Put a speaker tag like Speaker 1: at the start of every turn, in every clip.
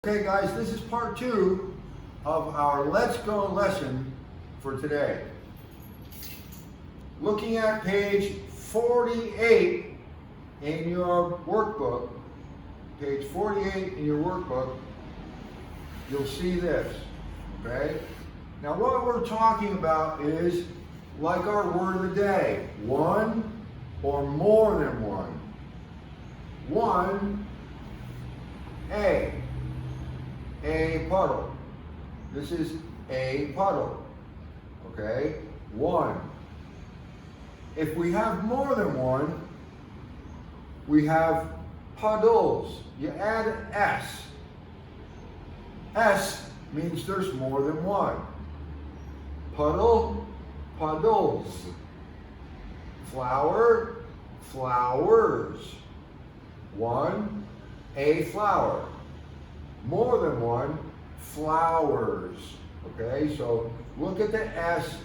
Speaker 1: Okay guys, this is part 2 of our Let's Go lesson for today. Looking at page 48 in your workbook, page 48 in your workbook, you'll see this, okay? Now what we're talking about is like our word of the day, one or more than one. One, a puddle. This is a puddle, okay? One. If we have more than one, we have puddles. You add an S. S means there's more than one. Puddle, puddles. Flower, flowers. One, a flower. More than one, flowers. Okay, so look at the S.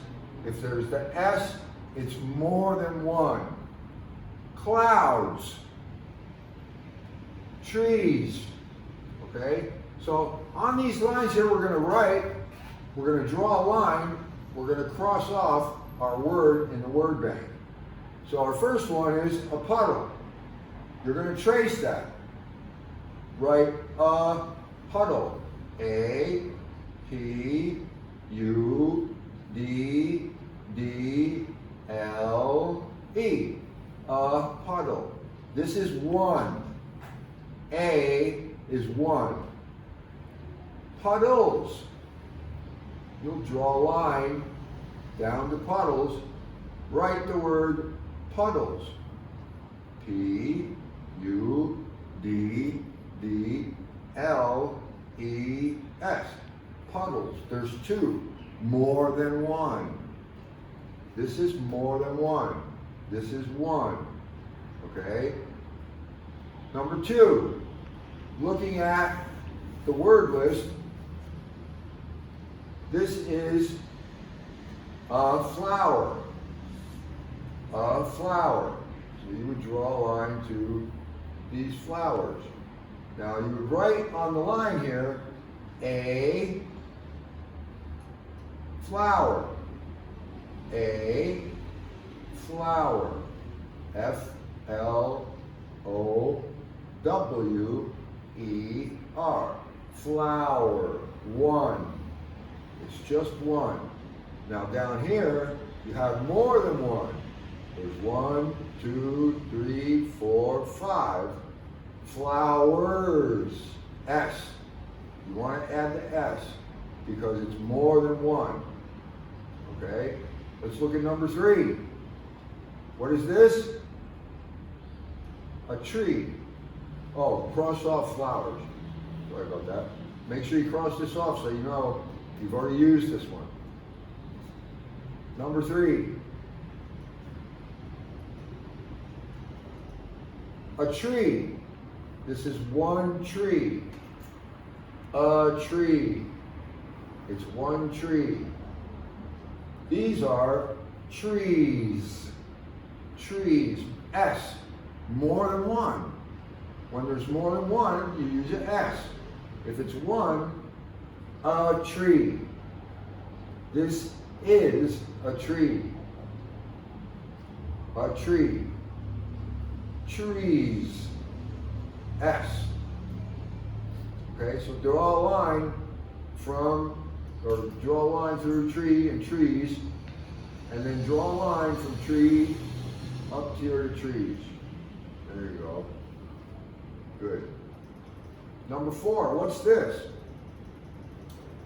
Speaker 1: If there's the S, it's more than one. Clouds, trees. Okay, so on these lines here, we're going to write, we're going to draw a line, we're going to cross off our word in the word bank. So our first one is a puddle. You're going to trace that. Write a puddle. A, P, U, D, D, L, E. A puddle. This is one. A is one. Puddles. You'll draw a line down to puddles. Write the word puddles. P, U, D, D, L, E, S. Puddles. There's two. More than one. This is more than one. This is one. Okay? Number 2. Looking at the word list, this is a flower. A flower. So you would draw a line to these flowers. Now you would write on the line here, a flower. A flower. F-L-O-W-E-R. Flower. One. It's just one. Now down here, you have more than one. There's 1, 2, 3, 4, 5. Flowers. S. You want to add the S because it's more than one. Okay? Let's look at number 3. What is this? A tree. Oh, cross off flowers. Sorry about that. Make sure you cross this off so you know you've already used this one. Number 3. A tree. This is one tree. A tree. It's one tree. These are trees. Trees. S. More than one. When there's more than one, you use an S. If it's one, a tree. This is a tree. A tree. Trees. S. Okay, so draw a line draw a line through tree and trees, and then draw a line from tree up to your trees. There you go. Good. Number 4, what's this?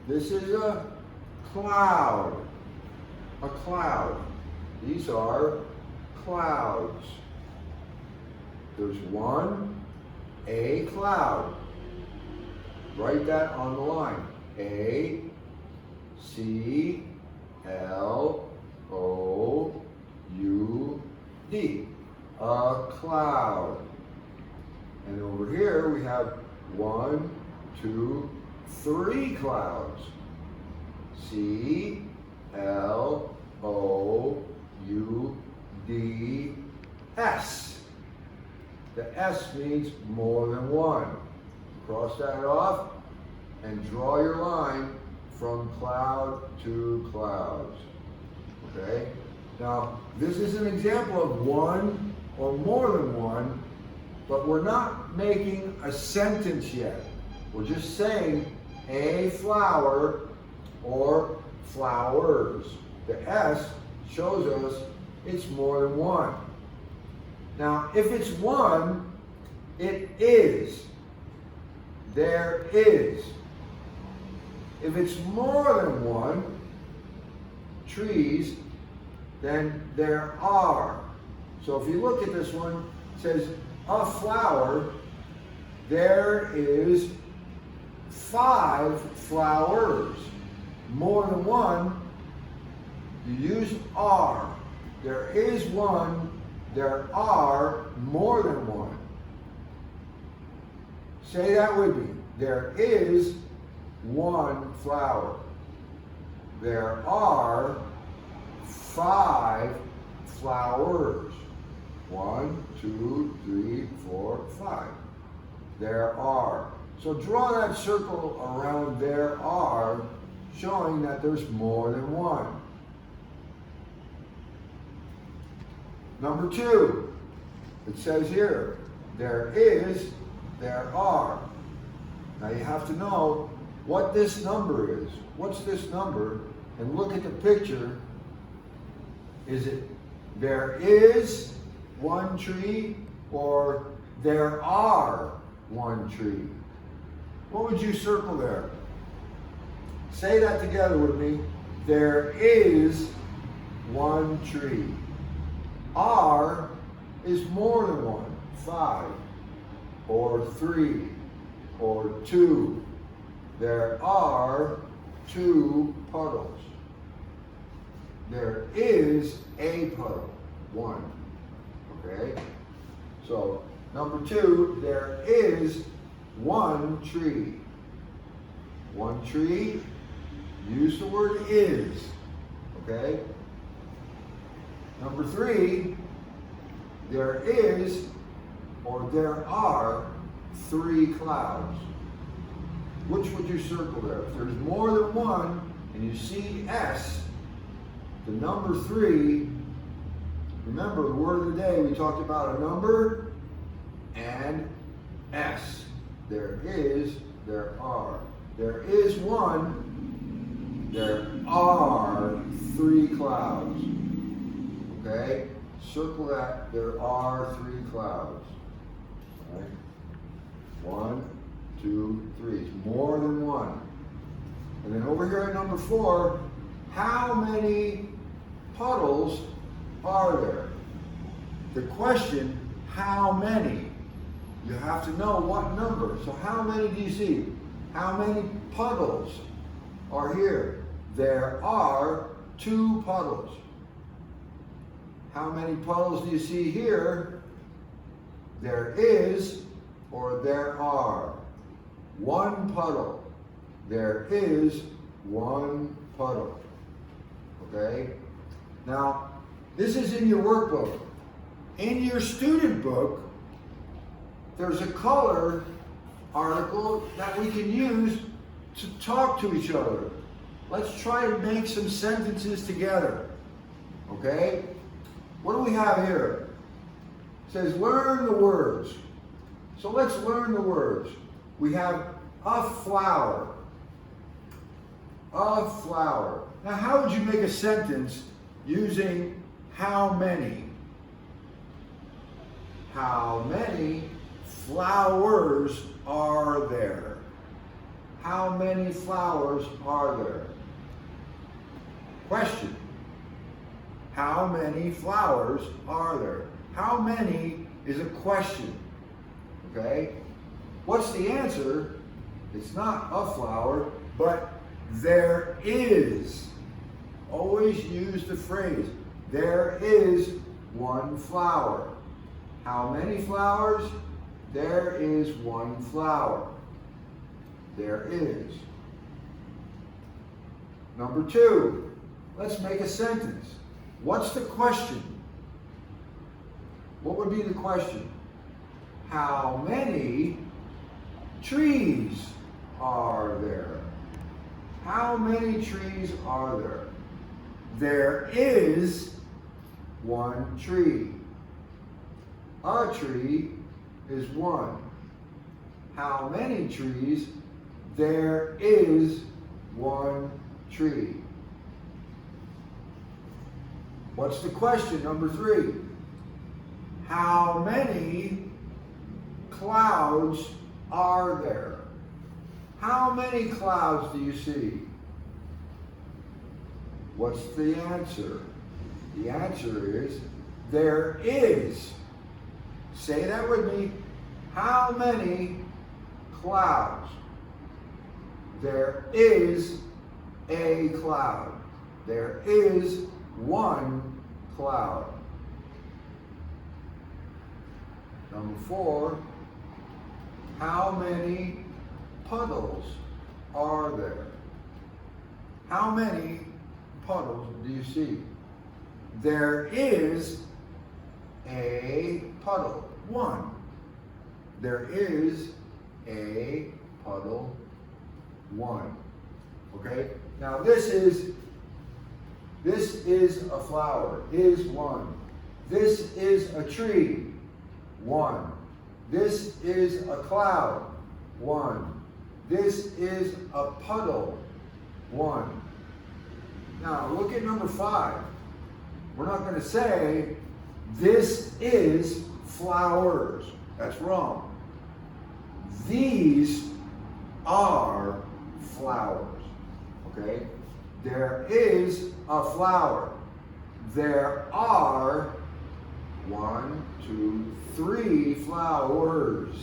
Speaker 1: This is a cloud. A cloud. These are clouds. There's one, a cloud. Write that on the line. A, C, L, O, U, D. A cloud. And over here we have 1, 2, 3 clouds. C, L, O, U, D, S. The S means more than one. Cross that off. and draw your line from cloud to clouds. Okay? Now, this is an example of one or more than one, but we're not making a sentence yet. We're just saying a flower or flowers. The S shows us it's more than one. Now, if it's one, it is. There is. If it's more than one trees, then there are. So if you look at this one, it says a flower, there is 5 flowers. More than one, you use are. There is one, there are more than one. Say that with me. There is one flower. There are 5 flowers. 1, 2, 3, 4, 5. There are. So draw that circle around there are, showing that there's more than one. Number 2, it says here, there is, there are. Now you have to know what this number is. What's this number? And look at the picture. Is it there is one tree or there are one tree? What would you circle there? Say that together with me. There is one tree. Are is more than one. 5 or 3 or 2. There are 2 puddles. There is a puddle. 1. Okay? So, number 2, there is one tree. One tree, use the word is. Okay? Number 3, there is or there are 3 clouds. Which would you circle there? If there's more than one and you see S, the number 3, remember the word of the day, we talked about a number and S. There is, there are. There is one, there are 3 clouds. Okay? Circle that, there are 3 clouds. All right? 1, 2, 3. It's more than one. And then over here at number 4, how many puddles are there? The question, how many? You have to know what number. So how many do you see? How many puddles are here? There are 2 puddles. How many puddles do you see here? There is or there are. 1 puddle. There is 1 puddle. Okay? Now, this is in your workbook. In your student book, there's a color article that we can use to talk to each other. Let's try to make some sentences together. Okay? What do we have here? It says learn the words. So let's learn the words. We have a flower. A flower. Now how would you make a sentence using how many? How many flowers are there? How many flowers are there? Question. How many flowers are there? How many is a question. Okay? What's the answer? It's not a flower, but there is. Always use the phrase, there is 1 flower. How many flowers? There is 1 flower. There is. Number 2, let's make a sentence. What's the question? What would be the question? How many trees are there? How many trees are there? There is one tree. A tree is one. How many trees? There is one tree. What's the question? Number 3. How many clouds are there? How many clouds do you see? What's the answer? The answer is there is. Say that with me. How many clouds? There is a cloud. There is one cloud. Number 4, how many puddles are there? How many puddles do you see? There is a puddle. 1. There is a puddle. 1. Okay? Now this is a flower. Is 1. This is a tree. 1. This is a cloud. 1. This is a puddle. 1. Now look at number 5. We're not going to say this is flowers. That's wrong. These are flowers. Okay? There is a flower. There are 1, 2, 3 flowers.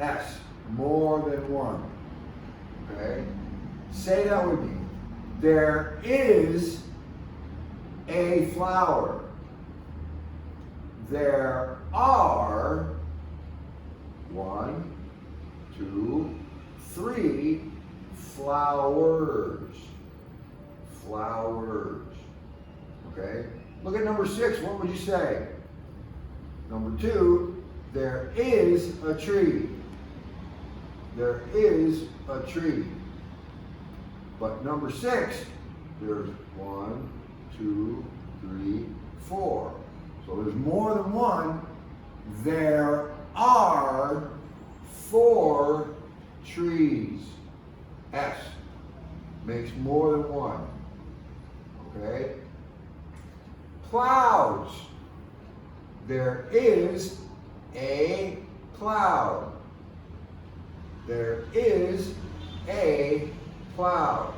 Speaker 1: S, more than 1. Okay? Say that with me. There is a flower. There are 1, 2, 3 flowers. Flowers. Okay? Look at number 6. What would you say? Number 2, there is a tree. There is a tree. But number 6, there's 1, 2, 3, 4. So there's more than 1. There are 4 trees. S makes more than 1. Okay? Clouds. There is a cloud. There is a cloud.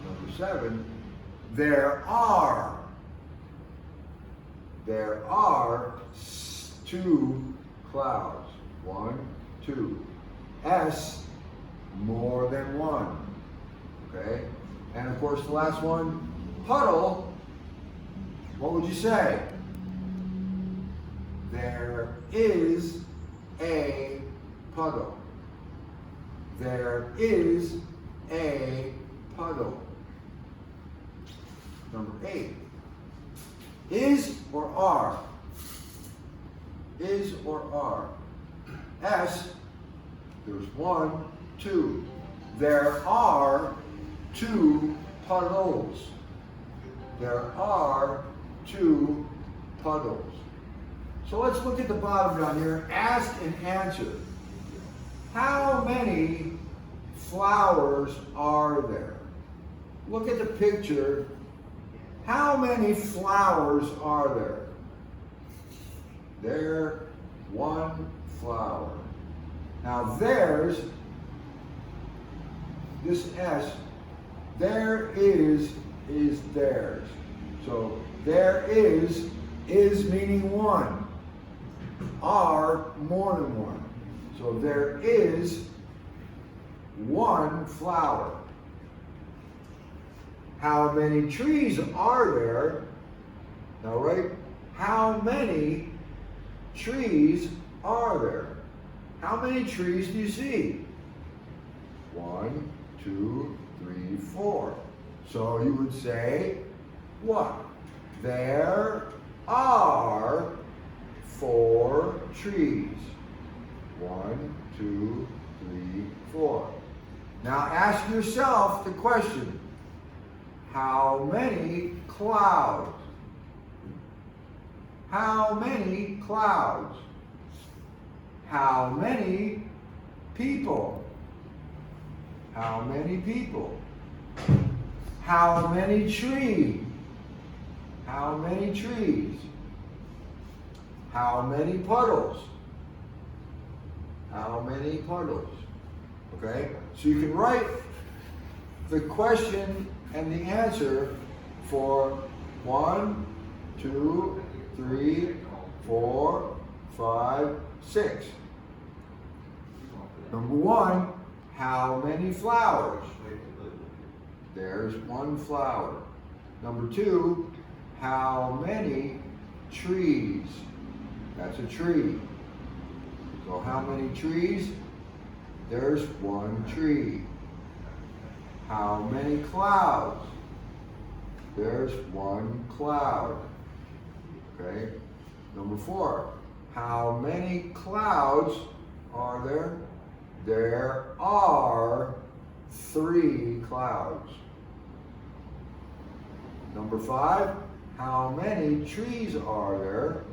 Speaker 1: Number 7, there are 2 clouds. 1, 2. S, more than 1. Okay? And of course the last one, puddle. What would you say? There is a puddle. There is a puddle. Number 8. Is or are? Is or are? S, there's 1, 2. There are 2 puddles. There are 2 puddles. So let's look at the bottom down here. Ask and answer. How many flowers are there? Look at the picture. How many flowers are there? There, 1 flower. Now there's, this S, there is theirs. So there is meaning 1. Are more than 1. So there is 1 flower. How many trees are there? Now, right? How many trees are there? How many trees do you see? 1, 2, 3, 4. So you would say, what? There are 4 trees. 1, 2, 3, 4. Now ask yourself the question, how many clouds? How many clouds? How many people? How many people? How many trees? How many trees? How many puddles? How many puddles? Okay? So you can write the question and the answer for 1, 2, 3, 4, 5, 6. Number 1, how many flowers? There's 1 flower. Number 2, how many trees? That's a tree. So how many trees? There's 1 tree. How many clouds? There's 1 cloud. Okay. Number 4, how many clouds are there? There are 3 clouds. Number 5, how many trees are there?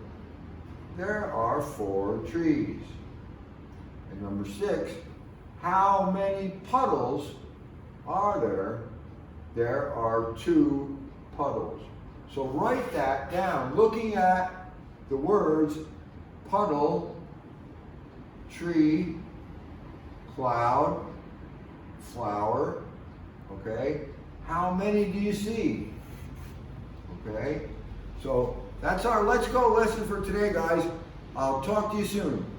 Speaker 1: There are 4 trees. And number 6, how many puddles are there? There are 2 puddles. So write that down, looking at the words puddle, tree, cloud, flower, okay? How many do you see? Okay? So that's our Let's Go lesson for today, guys. I'll talk to you soon.